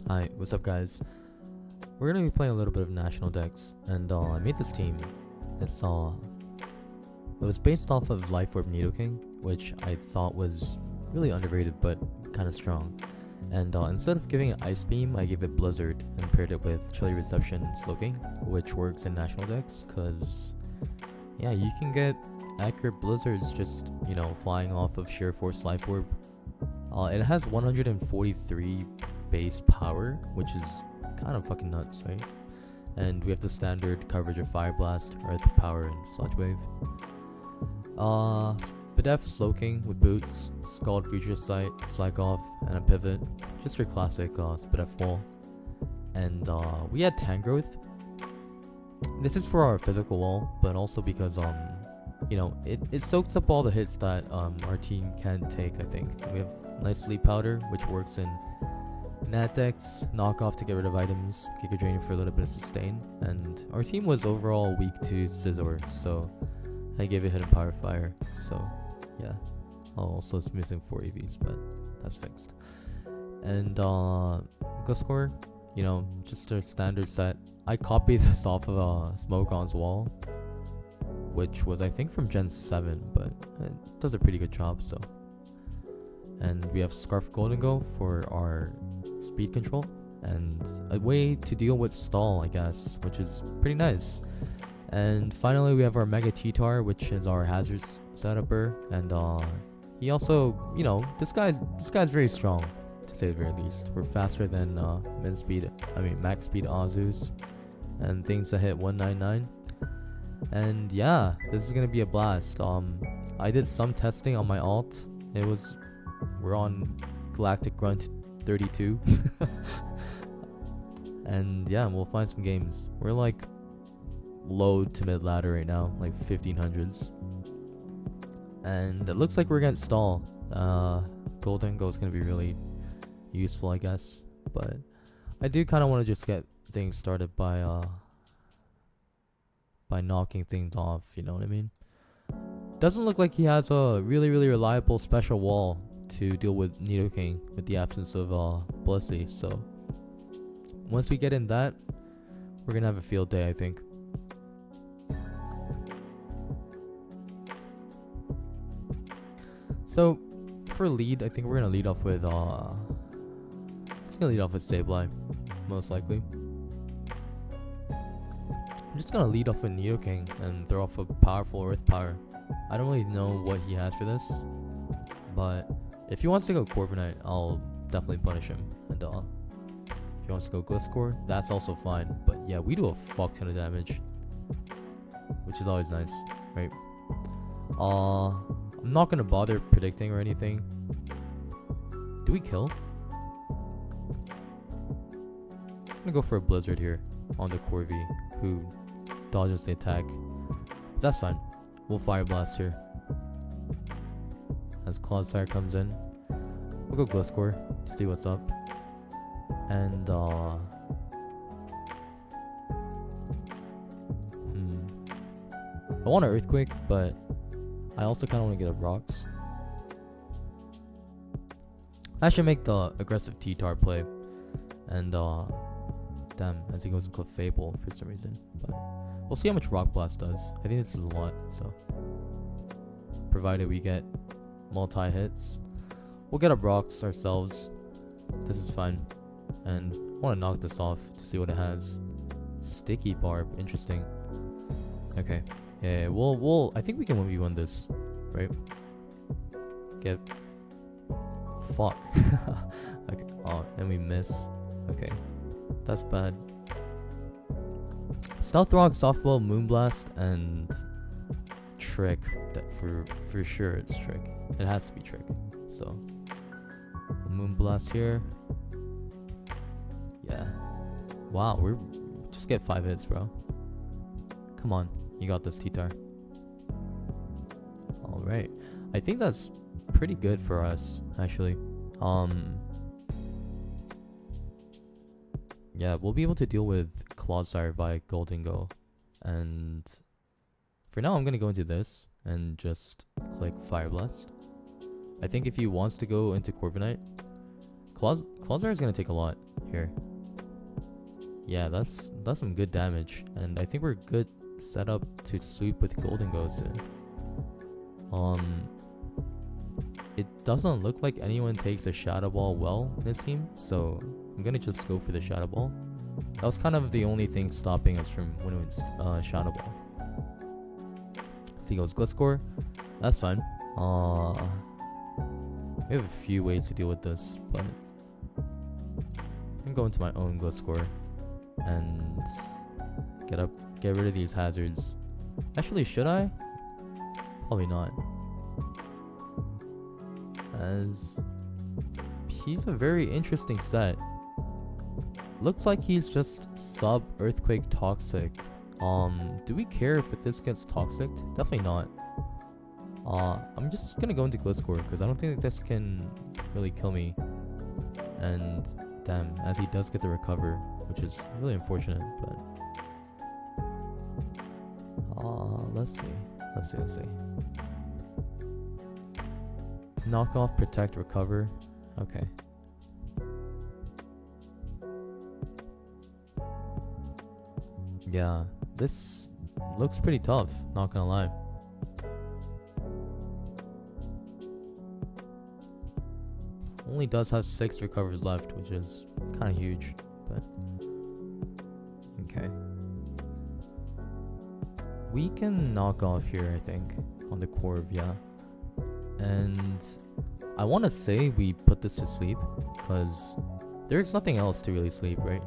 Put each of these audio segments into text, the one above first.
Hi, what's up guys? We're gonna be playing a little bit of National Dex, and I made this team. It's it was based off of Life Orb Nidoking, which I thought was really underrated but kind of strong. And instead of giving it Ice Beam, I gave it Blizzard and paired it with Chilly Reception Slowking, which works in National Dex, cause yeah, you can get accurate blizzards just flying off of sheer force Life Orb. It has 143 base power, which is kind of fucking nuts, right? And we have the standard coverage of Fire Blast, Earth Power, and Sludge Wave. Bedef Slowking with boots, Scald Future Sight, Slack Off, and a pivot. Just your classic Bedef wall. And we had Tangrowth. This is for our physical wall, but also because it soaks up all the hits that our team can take, I think. We have nice Sleep Powder, which works in natdex, Knockoff to get rid of items, Giga Drain for a little bit of sustain, and our team was overall weak to Scizor, so I gave it Hidden Power Fire, so yeah. Also it's missing 4 EVs, but that's fixed. And Gliscor, just a standard set. I copied this off of Smogon's wall, which was I think from Gen 7, but it does a pretty good job, so. And we have Scarf Golden Go for our speed control, and a way to deal with stall, I guess, which is pretty nice. And finally we have our Mega T-Tar, which is our hazards setuper, and he also, this guy's very strong, to say the very least. We're faster than max speed Azus, and things that hit 199. And yeah, this is gonna be a blast. I did some testing on my alt. We're on Galactic Grunt 32. And yeah, we'll find some games. We're like low to mid ladder right now, like 1500s. And it looks like we're against stall. Golden Go is gonna be really useful, I guess. But I do kind of want to just get things started by knocking things off, you know what I mean? Doesn't look like he has a really reliable special wall to deal with Nidoking with the absence of Blissey, so once we get in that, we're gonna have a field day, I think. So for lead, I think we're gonna lead off with Sableye, most likely. I'm just gonna lead off with Nidoking and throw off a powerful Earth Power. I don't really know what he has for this, but if he wants to go Corviknight, I'll definitely punish him. And if he wants to go Gliscor, that's also fine. But yeah, we do a fuck ton of damage, which is always nice, right? I'm not gonna bother predicting or anything. Do we kill? I'm gonna go for a Blizzard here on the Corvi, who dodges the attack. But that's fine. We'll Fire Blast here. As Clodsire comes in, we'll go Gliscor to see what's up. And I want an Earthquake, but I also kind of want to get up Rocks. I should make the aggressive T-Tar play. And damn, as he goes to Clefable for some reason. But we'll see how much Rock Blast does. I think this is a lot, so provided we get multi-hits, we'll get up Rocks ourselves. This is fine. And I want to knock this off to see what it has. Sticky Barb, interesting. Okay, yeah, we'll I think we can 1v1 this, right? Get fuck. Okay, oh, and we miss. Okay, that's bad. Stealth Rock, Softball, Moonblast, and Trick. That for sure it's Trick. It has to be Trick. So Moonblast here. Yeah. Wow, we're just get 5 hits, bro. Come on, you got this, T-Tar. All right, I think that's pretty good for us, actually. Yeah, we'll be able to deal with Clodsire via Golden Go. And for now, I'm going to go into this and just click Fire Blast. I think if he wants to go into Corviknight, Clodsire is going to take a lot Here. Yeah, that's some good damage, and I think we're good set up to sweep with Golden Go soon. It doesn't look like anyone takes a Shadow Ball well in this team, so I'm gonna just go for the Shadow Ball. That was kind of the only thing stopping us from winning with Shadow Ball. So he goes Gliscor. That's fine. We have a few ways to deal with this, but I'm going to my own Gliscor and get rid of these hazards. Actually, should I? Probably not. As he's a very interesting set. Looks like he's just sub Earthquake Toxic. Do we care if this gets Toxic? Definitely not. I'm just gonna go into Gliscor because I don't think that this can really kill me. And damn, as he does get the recover, which is really unfortunate, but let's see. Knock off, protect, recover. Okay. Yeah, this looks pretty tough, not gonna lie. Only does have 6 recovers left, which is kind of huge, but okay. We can knock off here, I think, on the Corv, yeah. And I want to say we put this to sleep, because there's nothing else to really sleep, right?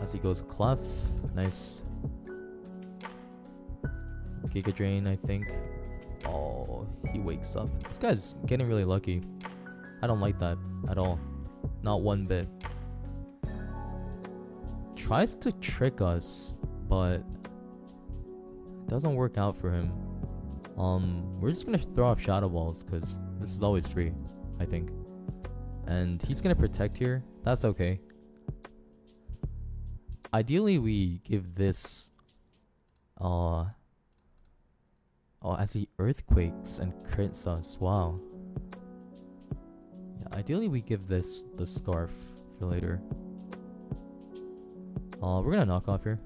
As he goes Clef, nice. Giga Drain, I think. Oh, he wakes up. This guy's getting really lucky. I don't like that at all. Not one bit. Tries to trick us, but it doesn't work out for him. We're just gonna throw off Shadow Balls because this is always free, I think. And he's gonna protect here. That's okay. Ideally, we give this as he earthquakes and crits us. Wow. Yeah, ideally we give this the Scarf for later. We're gonna knock off here.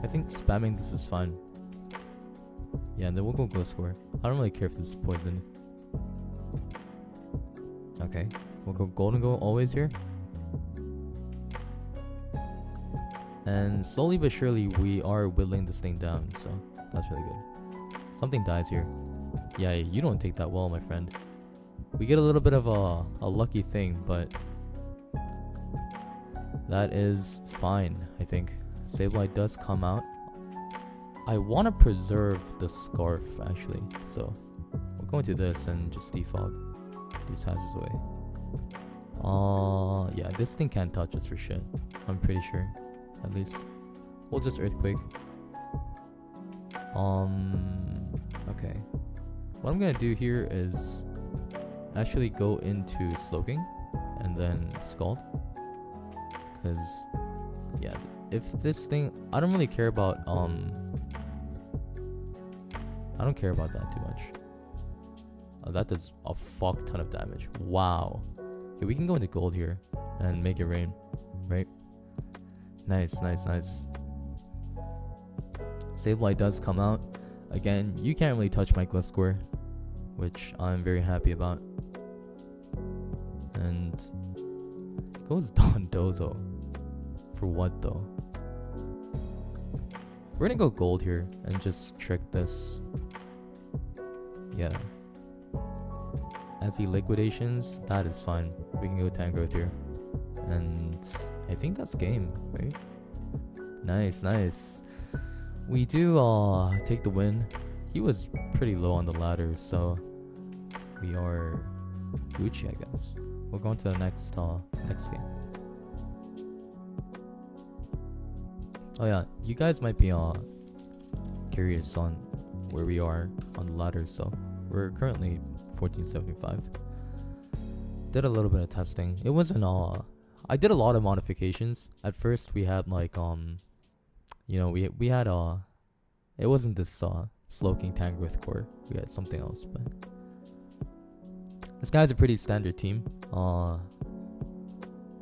I think spamming this is fine. Yeah, and then we'll go Gliscor. I don't really care if this is poisoned. Okay, we'll go Golden Go always here. And slowly but surely, we are whittling this thing down, so that's really good. Something dies here. Yeah, you don't take that well, my friend. We get a little bit of a lucky thing, but that is fine, I think. Sableye does come out. I want to preserve the Scarf, actually, so we'll go into this and just defog these hazards away. Yeah, this thing can't touch us for shit. I'm pretty sure. At least we'll just Earthquake. Okay, what I'm gonna do here is actually go into Slowking and then Scald, because yeah, if this thing, I don't really care about I don't care about that too much. That does a fuck ton of damage. Wow. Okay, we can go into Gold here and make it rain, right? Nice, nice, nice. Sableye does come out. Again, you can't really touch my Gliscor, which I'm very happy about. And it goes Dondozo. For what though? We're gonna go Gold here and just trick this. Yeah. As he liquidations, that is fine. We can go Tangrowth here. And I think that's game, right? Nice, nice. We do take the win. He was pretty low on the ladder, so we are Gucci, I guess. We'll go on to the next game. Oh yeah, you guys might be curious on where we are on the ladder. So we're currently 1475. Did a little bit of testing. It wasn't I did a lot of modifications. At first we had like you know, we had it wasn't this Slowking Tangrowth core. We had something else, but This guy's a pretty standard team.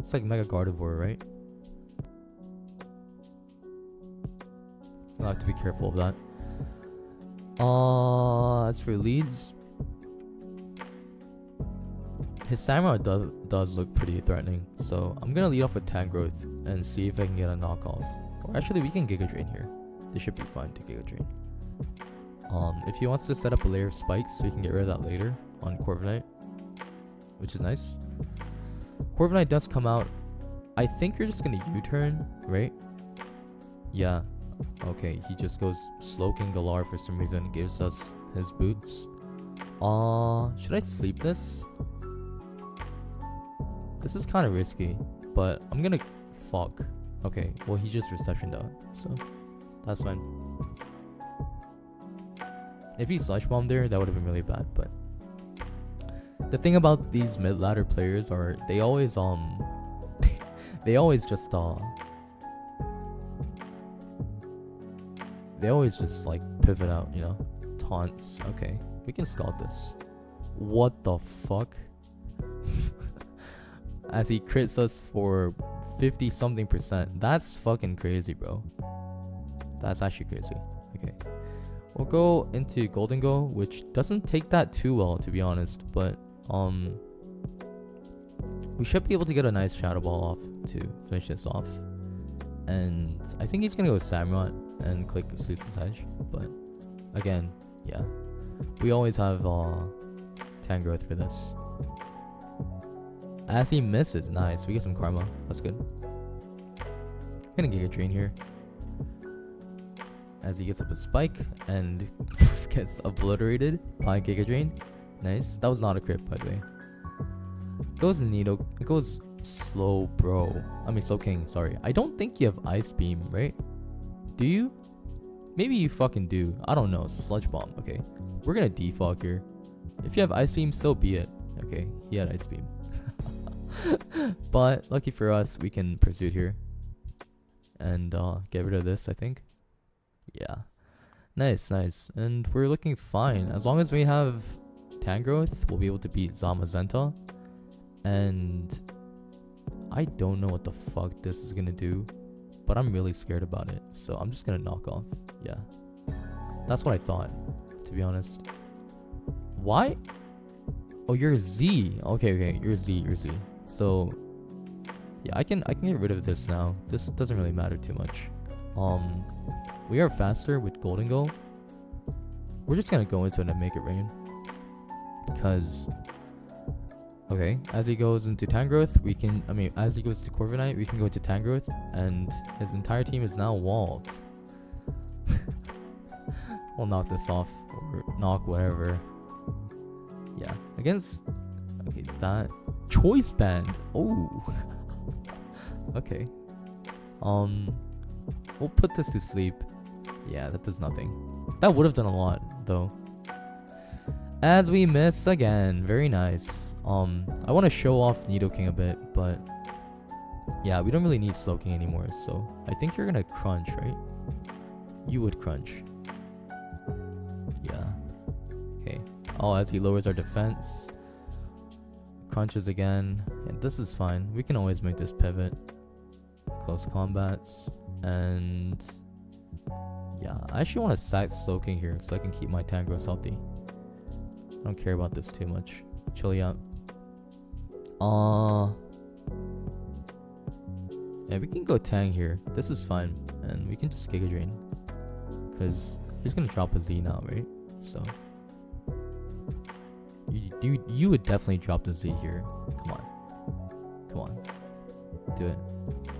It's like Mega Gardevoir, right? I'll have to be careful of that. As for leads, his Samurai does look pretty threatening. So I'm gonna lead off with Tangrowth and see if I can get a knockoff. Or actually, we can Giga Drain here. This should be fine to Giga Drain. If he wants to set up a layer of spikes so he can get rid of that later on Corviknight, which is nice. Corviknight does come out. I think you're just gonna U-turn, right? Yeah. Okay, he just goes Slowking Galar for some reason, gives us his boots. Should I sleep this? This is kind of risky, but I'm gonna fuck. Okay, well he just receptioned out, so that's fine. If he Sludge Bomb there, that would have been really bad, but the thing about these mid-ladder players are they always they always just like pivot out, you know? Taunts. Okay, we can Scald this. What the fuck? As he crits us for 50 something %. That's fucking crazy, bro. That's actually crazy. Okay. We'll go into Golden Go, which doesn't take that too well, to be honest, but we should be able to get a nice Shadow Ball off to finish this off. And I think he's gonna go Samurott and click Sluice's Edge, but again, yeah, we always have Tangrowth for this. As he misses, nice, we get some Karma, that's good. Gonna Giga Drain here. As he gets up a Spike and gets obliterated by Giga Drain. Nice, that was not a crit by the way. Goes Nido, it goes Slow Bro. I mean Slow King, sorry. I don't think you have Ice Beam, right? Do you? Maybe you fucking do. I don't know. Sludge Bomb. Okay. We're gonna defog here. If you have Ice Beam, so be it. Okay. He had Ice Beam. But lucky for us, we can Pursuit here. And get rid of this, I think. Yeah. Nice, nice. And we're looking fine. As long as we have Tangrowth, we'll be able to beat Zamazenta. And I don't know what the fuck this is gonna do, but I'm really scared about it. So I'm just gonna knock off. Yeah. That's what I thought, to be honest. Why? Oh, you're Z. Okay, okay. You're Z, you're Z. So yeah, I can get rid of this now. This doesn't really matter too much. We are faster with Golden Go. We're just gonna go into it and make it rain. Because okay, as he goes into Tangrowth, we can, as he goes to Corviknight, we can go to Tangrowth, and his entire team is now walled. We'll knock this off, or knock whatever. Yeah, against, okay, that, Choice Band, oh. Okay. We'll put this to sleep. Yeah, that does nothing. That would have done a lot, though. As we miss again, very nice. I want to show off Nidoking a bit, but yeah, we don't really need Slowking anymore, so I think you're gonna crunch, right? You would crunch. Yeah. Okay. Oh, as he lowers our defense. Crunches again. Yeah, this is fine. We can always make this pivot. Close combats. And yeah, I actually want to sack Slowking here so I can keep my Tangrowth healthy. I don't care about this too much. Chilly out. Yeah, we can go Tang here. This is fine. And we can just Giga Drain. Because he's going to drop a Z now, right? So you would definitely drop the Z here. Come on. Come on. Do it.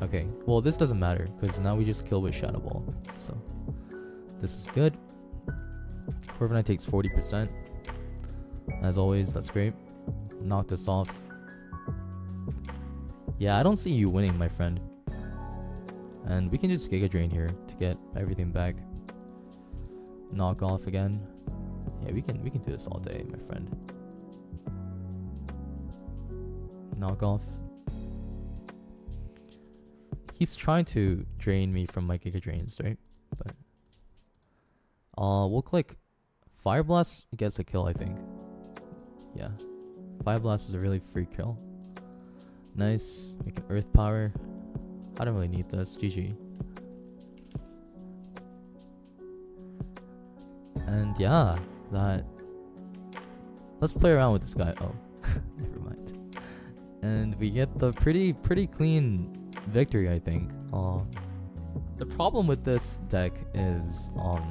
Okay. Well, this doesn't matter. Because now we just kill with Shadow Ball. So this is good. Corviknight takes 40%. As always, that's great. Knock this off. Yeah, I don't see you winning, my friend. And we can just Giga Drain here to get everything back. Knock off again. Yeah, we can do this all day, my friend. Knock off. He's trying to drain me from my Giga Drains, right? But we'll click Fire Blast gets a kill, I think. Yeah. Fire Blast is a really free kill. Nice. We can Earth Power. I don't really need this. GG. And yeah, let's play around with this guy. Oh, never mind. And we get the pretty clean victory, I think. The problem with this deck is or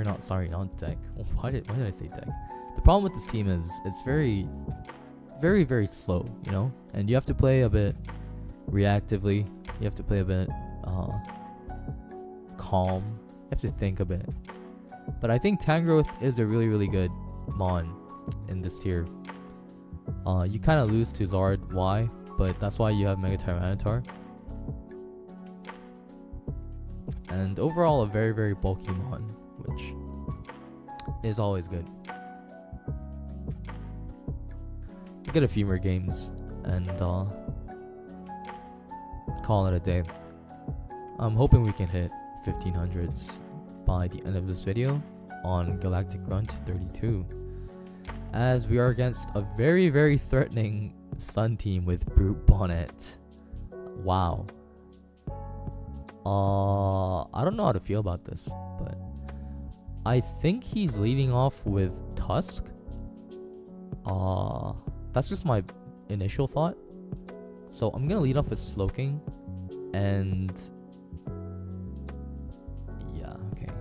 not, sorry, not deck. Why did I say deck? The problem with this team is it's very slow, you know? And you have to play a bit reactively. You have to play a bit calm. You have to think a bit. But I think Tangrowth is a really good mon in this tier. You kind of lose to Zard. Why? But that's why you have Mega Tyranitar. And overall, a very bulky mon, which is always good. We'll get a few more games and call it a day. I'm hoping we can hit 1500s by the end of this video on Galactic Grunt 32, as we are against a very threatening Sun team with Brute Bonnet. Wow. I don't know how to feel about this, but I think he's leading off with Tusk. That's just my initial thought. So I'm gonna lead off with Slowking, and yeah, okay.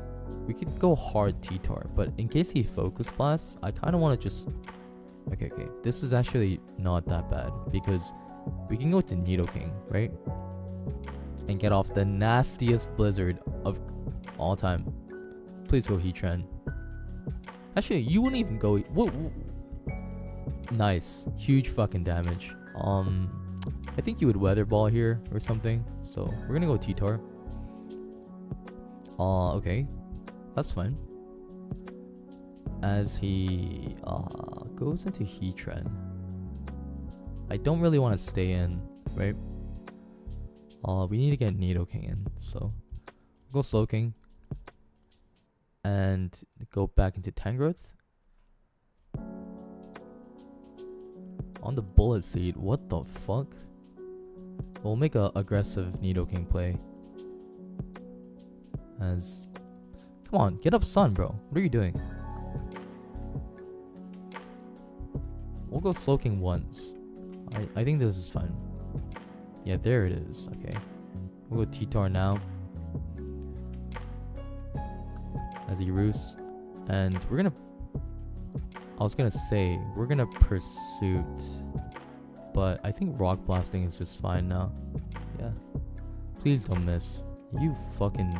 We could go hard T-Tar, but in case he Focus Blasts, I kind of want to just... Okay. This is actually not that bad, because we can go to Nidoking, right? And get off the nastiest Blizzard of all time. Please go Heatran. Actually, you wouldn't even go... Whoa. Nice. Huge fucking damage. I think you would Weather Ball here or something. So, we're gonna go T-Tar. Okay. That's fine. As he goes into Heatran. I don't really want to stay in, right? We need to get Nidoking in, so go Slowking and go back into Tangrowth. On the Bullet Seed, what the fuck? We'll make a aggressive Nidoking play. As, come on, get up Sun, bro. What are you doing? We'll go Slowking once. I think this is fine. Yeah, there it is. Okay. We'll go T-Tar now. As he roosts. And we're gonna... I was gonna say, we're gonna Pursuit. But I think Rock Blasting is just fine now. Yeah. Please don't miss. You fucking...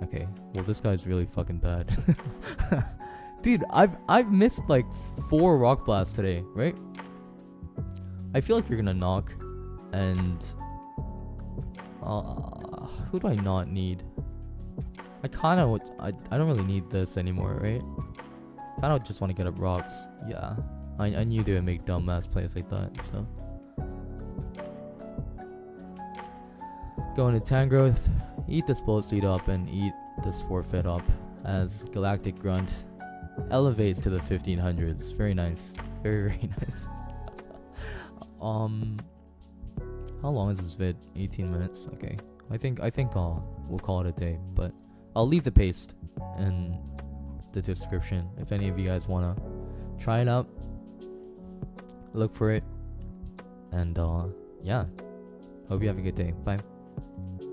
Okay. Well, this guy's really fucking bad. Dude, I've missed like 4 Rock Blasts today, right? I feel like you're gonna knock. And who do I not need? I don't really need this anymore, right? Kind of just want to get up rocks. Yeah, I knew they would make dumbass plays like that. So going to Tangrowth, eat this Bullet Seed up and eat this Forfeit up, as Galactic Grunt elevates to the 1500s. Very nice, very nice. How long is this vid? 18 minutes. Okay. I think we'll call it a day, but I'll leave the paste in the description if any of you guys wanna try it out. Look for it. And yeah. Hope you have a good day. Bye.